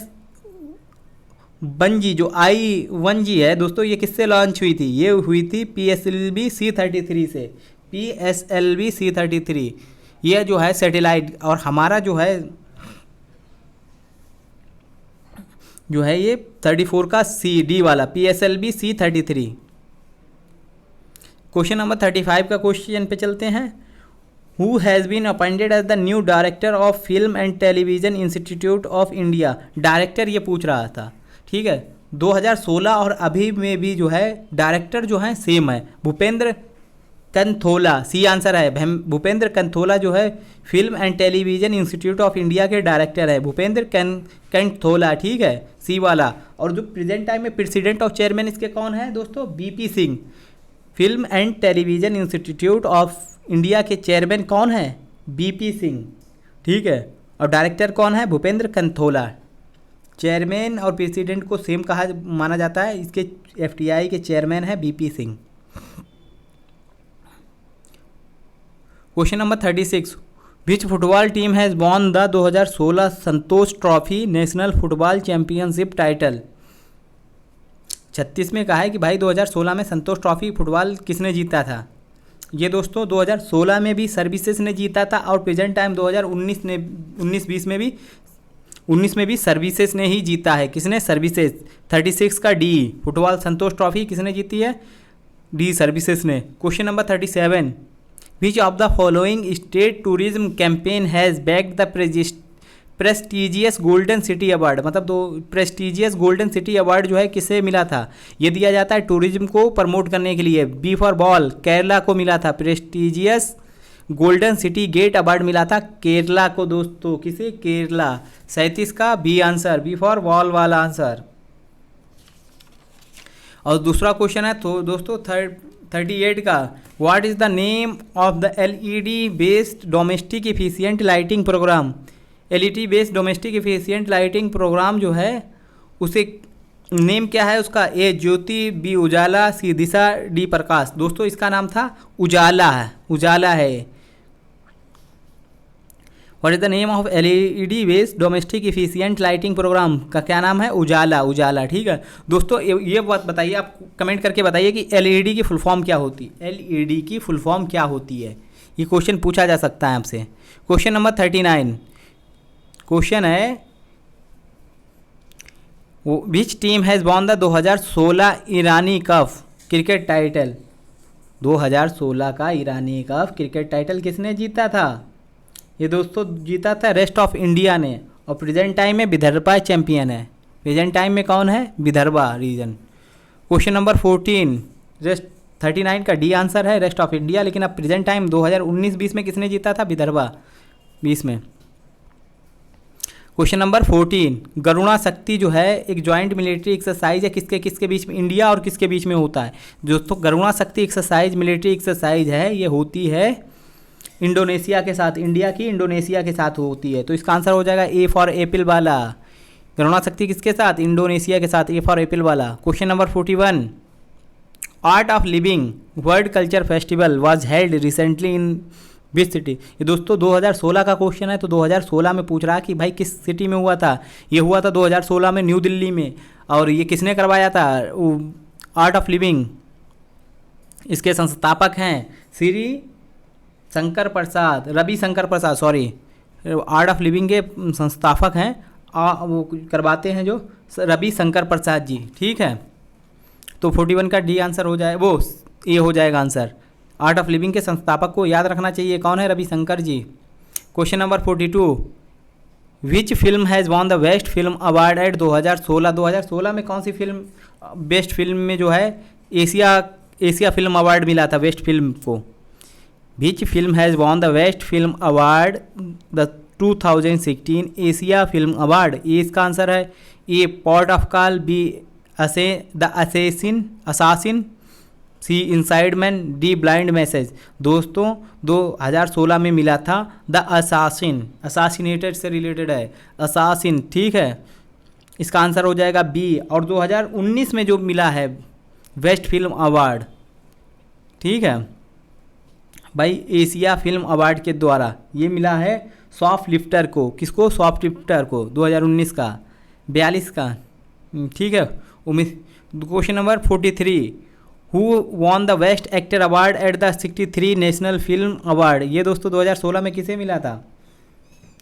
1G जो I1G है दोस्तों, ये किससे लॉन्च हुई थी? ये हुई थी PSLV C33 से, PSLV C33 ये जो है सैटेलाइट। और हमारा जो है ये 34 का CD वाला PSLV C33। क्वेश्चन नंबर 35 का क्वेश्चन पे चलते हैं। Who has been appointed as the new director of film and television institute of India? Director ये पूछ रहा था, ठीक है। 2016 और अभी में भी जो है डायरेक्टर जो है सेम है, भूपेंद्र कंथोला, सी आंसर है। भूपेंद्र कंथोला जो है film and television institute of India के डायरेक्टर है, भूपेंद्र कंथोला, ठीक है, सी वाला। और जो प्रेजेंट टाइम में प्रेसिडेंट और चेयरमैन इसके कौन है दोस्तों? BP Singh. Film and television institute of India के चेयरमैन कौन है? BP सिंह, ठीक है। और डायरेक्टर कौन है? भूपेंद्र कंथोला। चेयरमैन और प्रेसिडेंट को सेम कहा माना जाता है, इसके FTI के चेयरमैन है BP Singh. Question number 36, which football team has won the 2016 Santosh trophy national football championship title? 36 में कहा है कि भाई 2016 में संतोष ट्रॉफी फुटबॉल किसने जीता था? ये दोस्तों 2016 में भी सर्विसेज ने जीता था, और प्रेजेंट टाइम 2019-20 में भी सर्विसेज ने ही जीता है। किसने? सर्विसेज। 36 का D, फुटबॉल संतोष ट्रॉफी किसने जीती है? D, सर्विसेज ने। Question number 37, which of the following state tourism campaign has backed the prestigious golden city award? मतलब प्रेस्टिजियस गोल्डन सिटी अवार्ड जो है किसे मिला था? ये दिया जाता है टूरिज्म को प्रमोट करने के लिए। B फॉर बॉल, केरला को मिला था। Prestigious golden city gate award मिला था केरला को दोस्तों। किसे? केरला। 37 का B answer, B for ball वाला आंसर। और दूसरा क्वेश्चन है तो दोस्तों 38 का, what is the name of the LED based domestic efficient lighting program? LED based domestic efficient lighting program जो है उसे नेम क्या है उसका? A Jyoti, B Ujala, C Disha, D प्रकाश। दोस्तों इसका नाम था उजाला है, उजाला है। What is the name of LED based domestic efficient lighting program का क्या नाम है? उजाला, उजाला, ठीक है। दोस्तों ये बात बताइए, आप कमेंट करके बताइए कि LED की फुल फॉर्म क्या होती है? LED की फुल फॉर्म क्या होती है? ये क्वेश्चन पूछा जा सकता है आपसे। क्वेश्चन नंबर 39 क्वेश्चन है, which team has won the 2016 Irani cup cricket title? 2016 का ईरानी कप क्रिकेट टाइटल किसने जीता था? ये दोस्तों जीता था रेस्ट ऑफ इंडिया ने, और प्रेजेंट टाइम में विदर्भा चैंपियन है। प्रेजेंट टाइम में कौन है? विदर्भा रीजन। क्वेश्चन नंबर 14, 39 का D आंसर है, रेस्ट ऑफ इंडिया। लेकिन अब प्रेजेंट टाइम 2019-20 में किसने जीता था? विदर्भा 20 में। क्वेश्चन नंबर 14, गरुणा शक्ति जो है एक जॉइंट मिलिट्री एक्सरसाइज है, किसके किसके बीच में? इंडिया और किसके बीच में होता है? दोस्तों गरुणा शक्ति एक्सरसाइज मिलिट्री एक्सरसाइज है, ये होती है इंडोनेशिया के साथ। इंडिया की इंडोनेशिया के साथ होती है। तो इसका आंसर हो जाएगा A फॉर एप्पल वाला। गरुणा शक्ति किसके साथ? इंडोनेशिया के साथ, A फॉर एप्पल वाला। Question number 41, art of living world culture festival was held recently in which city? ये दोस्तों 2016 का क्वेश्चन है, तो 2016 में पूछ रहा है कि भाई किस सिटी में हुआ था? ये हुआ था 2016 में न्यू दिल्ली में। और ये किसने करवाया था? आर्ट ऑफ लिविंग, इसके संस्थापक हैं श्री शंकर प्रसाद, रविशंकर प्रसाद, सॉरी, आर्ट ऑफ लिविंग के संस्थापक हैं, वो करवाते हैं जो रविशंकर प्रसाद जी, ठीक है। तो 41 का D आंसर हो जाए, वो A हो जाएगा आंसर। आर्ट ऑफ लिविंग के संस्थापक को याद रखना चाहिए, कौन है? Ravishankar ji. Question number 42, which film has won the best film award at 2016? 2016 में कौन सी फिल्म बेस्ट फिल्म में जो है एशिया फिल्म अवार्ड मिला था बेस्ट फिल्म को? विच film has won the best film award the 2016 Asia film award? ये इसका आंसर है। A port of call, B the assassin, C inside man, D blind message. दोस्तों 2016 में मिला था द असासिन, असासिनेटेड से रिलेटेड है, असासिन, ठीक है। इसका आंसर हो जाएगा B। और 2019 में जो मिला है बेस्ट फिल्म अवार्ड, ठीक है। भाई एशिया फिल्म अवार्ड के द्वारा ये मिला है सॉफ्ट लिफ्टर को। किसको? सॉफ्ट लिफ्टर को 2019 का 42 का। ठीक है। उम्मीद। Question number 43, who won the best actor award at the 63 national film award. ये दोस्तों 2016 में किसे मिला था?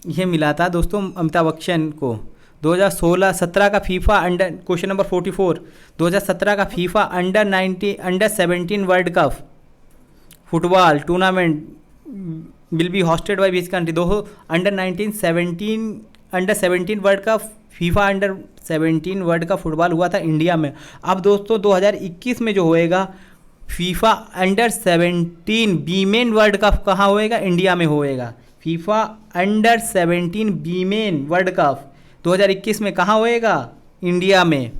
ये मिला था दोस्तों अमिताभ बच्चन को। 2016-17 का फीफा अंडर, क्वेश्चन नंबर 44, 2017 का FIFA under 17 world cup football tournament will be hosted by which country. दो under 17 world cup FIFA under 17 world cup football हुआ था इंडिया में। अब दोस्तों 2021 में जो होएगा फीफा अंडर 17 बीमेन वर्ल्ड कप कहाँ होएगा? इंडिया में होएगा। फीफा अंडर 17 बीमेन वर्ल्ड कप 2021 में कहाँ होएगा? इंडिया में।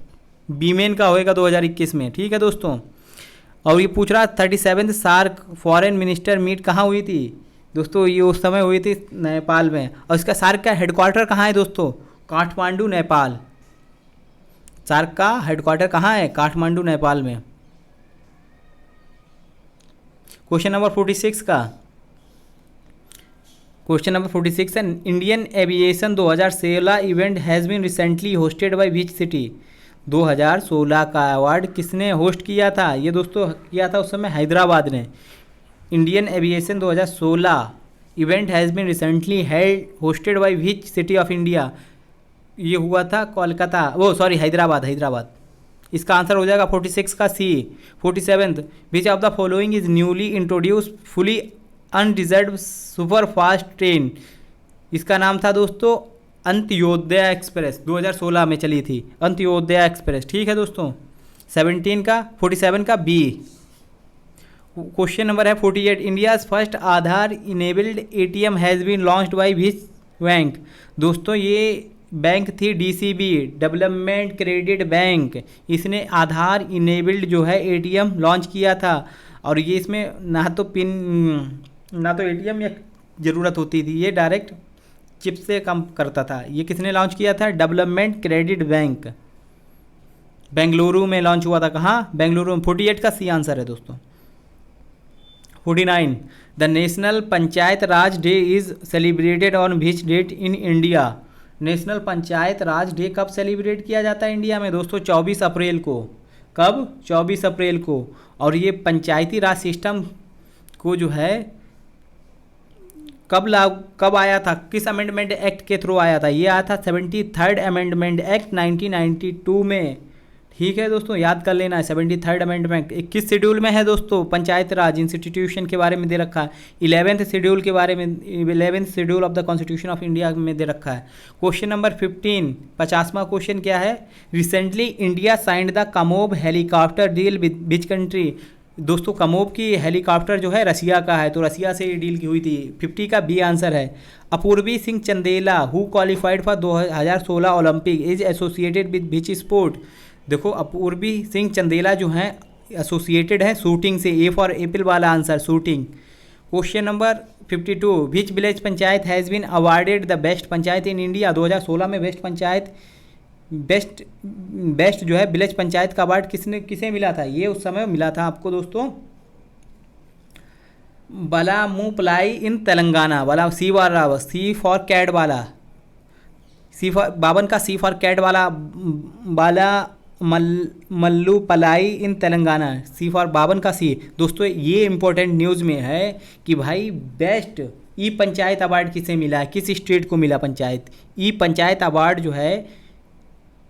बीमेन का होएगा 2021 में। ठीक है दोस्तों। और ये पूछ रहा 37th SAARC foreign minister meet कहाँ हुई थी? दोस्तों ये उस समय हुई थी नेपाल में। और इसका सार्क का हेडक्वार्टर कहाँ है दोस्तों? काठमांडू नेपाल। सार्क का हेडक्वार्टर कहाँ है? काठमांडू नेपाल में। क्वेश्चन नंबर 46 का, क्वेश्चन नंबर 46 है, Indian aviation 2016 event has been recently hosted by which city. 2016 का अवार्ड किसने होस्ट किया था? ये दोस्तों किया था उस समय हैदराबाद ने। Indian aviation 2016 event has been recently held hosted by which city of India. ये हुआ था कोलकाता, वो सॉरी हैदराबाद। इसका आंसर हो जाएगा 46 का C. 47, which of the following is newly introduce fully unreserve super fast train. इसका नाम था दोस्तों अंत्योदय एक्सप्रेस। 2016 में चली थी अंत्योदय एक्सप्रेस। ठीक है दोस्तों। 47 का बी। क्वेश्चन नंबर है 48, India's first Aadhaar enabled ATM has been launched by which bank. दोस्तों ये बैंक थी डीसीबी, डेवलपमेंट क्रेडिट बैंक। इसने आधार इनेबल्ड जो है एटीएम लॉन्च किया था। और ये इसमें ना तो एटीएम या ज़रूरत होती थी, ये डायरेक्ट चिप से काम करता था। ये किसने लॉन्च किया था? Development credit bank. बेंगलुरु में लॉन्च हुआ था। कहाँ? बेंगलुरु में। 48 का सी आंसर है दोस्तों। 49, the national panchayat raj day is celebrated on which date in India. National panchayat raj day कब सेलिब्रेट किया जाता है इंडिया में? दोस्तों 24 अप्रैल को। कब? 24 अप्रैल को। और ये पंचायती राज सिस्टम को जो है कब आया था? किस अमेंडमेंट एक्ट के थ्रू आया था? ये आया था 73rd अमेंडमेंट एक्ट 1992 में। ठीक है दोस्तों, याद कर लेना है 73rd अमेंडमेंट। 21 शेड्यूल में है दोस्तों पंचायत राज इंस्टीट्यूशन के बारे में दे रखा है। 11th शेड्यूल के बारे में 11th schedule of the constitution of India में दे रखा है। क्वेश्चन नंबर 15, 50वां क्वेश्चन क्या है? Recently India signed the Kamov helicopter deal with which country. दोस्तों कमोब की हेलीकॉप्टर जो है रसिया का है, तो रसिया से ये डील की हुई थी। 50 का बी आंसर है। Apurvi Singh Chandela who qualified for 2016 Olympic is associated with which sport. देखो अपूर्वी सिंह चंदेला जो हैं एसोसिएटेड है शूटिंग से। ए फॉर एप्पल वाला answer shooting. Question number 52, which village panchayat has been awarded the best panchayat in India. 2016 में बेस्ट जो है विलेज पंचायत का अवार्ड किसे मिला था? ये उस समय मिला था आपको दोस्तों बालामुपलाई इन तेलंगाना। वाला सी वाला, सी फॉर कैट वाला, सी फॉर 52 का सी फॉर कैट वाला बाला मल्लूपलाई इन तेलंगाना। सी फॉर 52 का सी। दोस्तों ये इंपॉर्टेंट न्यूज़ में है कि भाई बेस्ट ई पंचायत अवार्ड किसे मिला है? किस स्टेट को मिला पंचायत ई पंचायत अवार्ड जो है?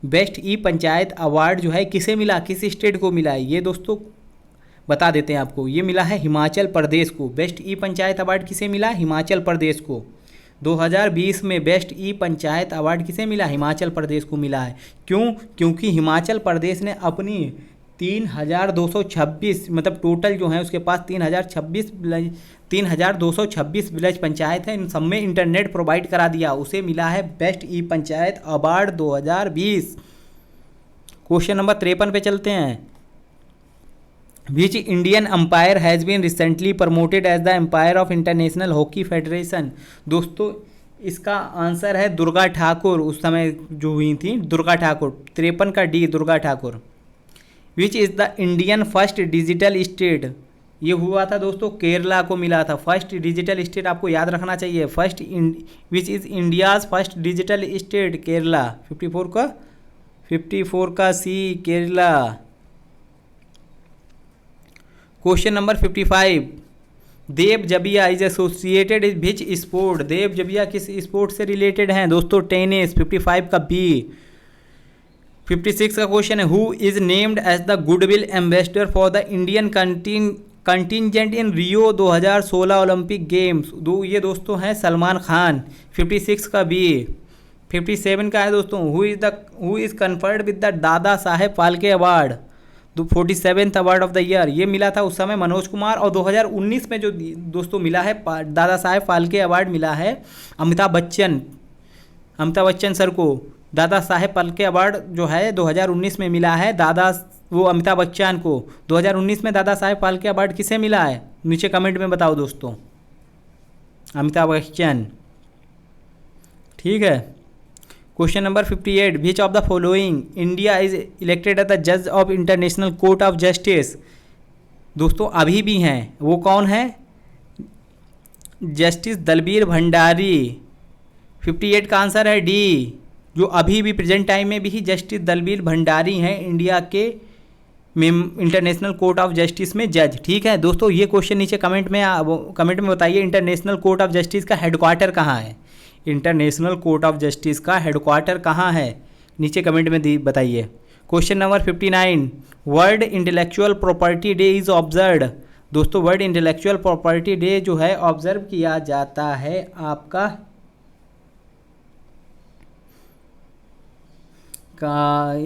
बेस्ट ई पंचायत अवार्ड जो है किसे मिला? किस स्टेट को मिला है? ये दोस्तों बता देते हैं आपको। ये मिला है हिमाचल प्रदेश को। बेस्ट ई पंचायत अवार्ड किसे मिला? हिमाचल प्रदेश को। 2020 में बेस्ट ई पंचायत अवार्ड किसे मिला? हिमाचल प्रदेश को मिला है। क्यों? क्योंकि हिमाचल प्रदेश ने अपनी 3226 मतलब टोटल जो है उसके पास 3226 विलेज पंचायत है। इन सब में इंटरनेट प्रोवाइड करा दिया। उसे मिला है best E panchayat award 2020। Question number 53 पे चलते हैं। Which Indian umpire has been recently promoted as the empire of international hockey federation. दोस्तों इसका आंसर है दुर्गा ठाकुर। उस समय जो हुई थी दुर्गा ठाकुर। 53 का D Durga Thakur. Which is the Indian first digital state. ये हुआ था दोस्तों, केरला को मिला था। फर्स्ट डिजिटल स्टेट आपको याद रखना चाहिए, first which is India's first digital state Kerala. 54 का सी, केरला। क्वेश्चन नंबर 55, देव जबिया is associated is which sport. देव जबिया किस स्पोर्ट से रिलेटेड हैं दोस्तों? टेनिस। 55 का बी। 56 का क्वेश्चन है, who is named as the goodwill ambassador for the Indian contingent in Rio 2016 Olympic games. ये दोस्तों हैं सलमान खान। 56 का बी। 57 का है दोस्तों, who is conferred with the Dada Saheb Phalke award. 47th award of the year. ये मिला था उस समय मनोज कुमार, और 2019 में जो दोस्तों मिला है दादा साहेब फाल्के अवार्ड मिला है अमिताभ बच्चन सर को। दादा साहेब फाल्के अवार्ड जो है 2019 में मिला है अमिताभ बच्चन को। 2019 में दादा साहेब फाल्के अवार्ड किसे मिला है? नीचे कमेंट में बताओ दोस्तों। अमिताभ बच्चन, ठीक है। Question number 58, which of the following India is elected as the जज of international court of justice. दोस्तों अभी भी हैं, वो कौन है? जस्टिस दलबीर भंडारी। 58 का आंसर है डी, जो अभी भी प्रेजेंट टाइम में भी जस्टिस दलबीर भंडारी हैं इंडिया के इंटरनेशनल कोर्ट ऑफ जस्टिस में जज। ठीक है दोस्तों, ये क्वेश्चन नीचे कमेंट में बताइए, इंटरनेशनल कोर्ट ऑफ जस्टिस का हेडक्वार्टर कहाँ है? इंटरनेशनल कोर्ट ऑफ जस्टिस का हेडक्वार्टर कहाँ है? नीचे कमेंट में बताइए। Question number 59, world intellectual property day is observed. दोस्तों वर्ल्ड इंटेलेक्चुअल प्रॉपर्टी डे जो है ऑब्जर्व किया जाता है आपका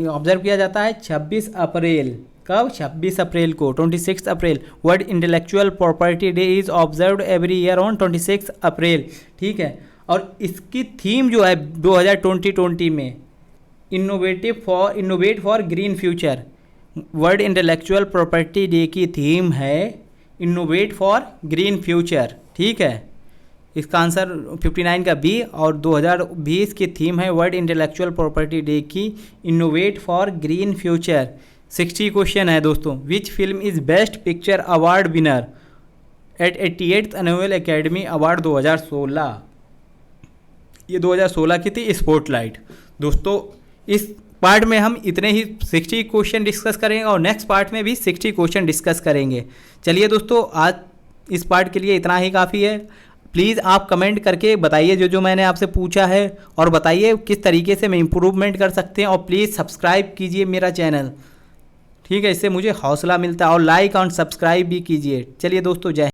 ऑब्जर्व किया जाता है 26 अप्रैल। कब? 26 अप्रैल को, 26 April. World intellectual property day is observed every year on 26 April. ठीक है, और इसकी थीम जो है 2020 में innovate for green future. World intellectual property day की थीम है इनोवेट फॉर ग्रीन फ्यूचर। ठीक है, इसका आंसर 59 का बी, और 2020 की थीम है वर्ल्ड इंटेलेक्चुअल प्रॉपर्टी डे की innovate for green future. 60 question है दोस्तों, which film is best picture award winner at 88th annual academy award 2016। ये 2016 की थी स्पॉटलाइट। दोस्तों इस पार्ट में हम इतने ही 60 क्वेश्चन डिस्कस करेंगे, और नेक्स्ट पार्ट में भी 60 क्वेश्चन डिस्कस करेंगे। चलिए दोस्तों, आज इस पार्ट के लिए इतना ही काफ़ी है। प्लीज़ आप कमेंट करके बताइए जो मैंने आपसे पूछा है, और बताइए किस तरीके से मैं इम्प्रूवमेंट कर सकते हैं, और प्लीज़ सब्सक्राइब कीजिए मेरा चैनल। ठीक है, इससे मुझे हौसला मिलता है, और लाइक और सब्सक्राइब भी कीजिए। चलिए दोस्तों, जय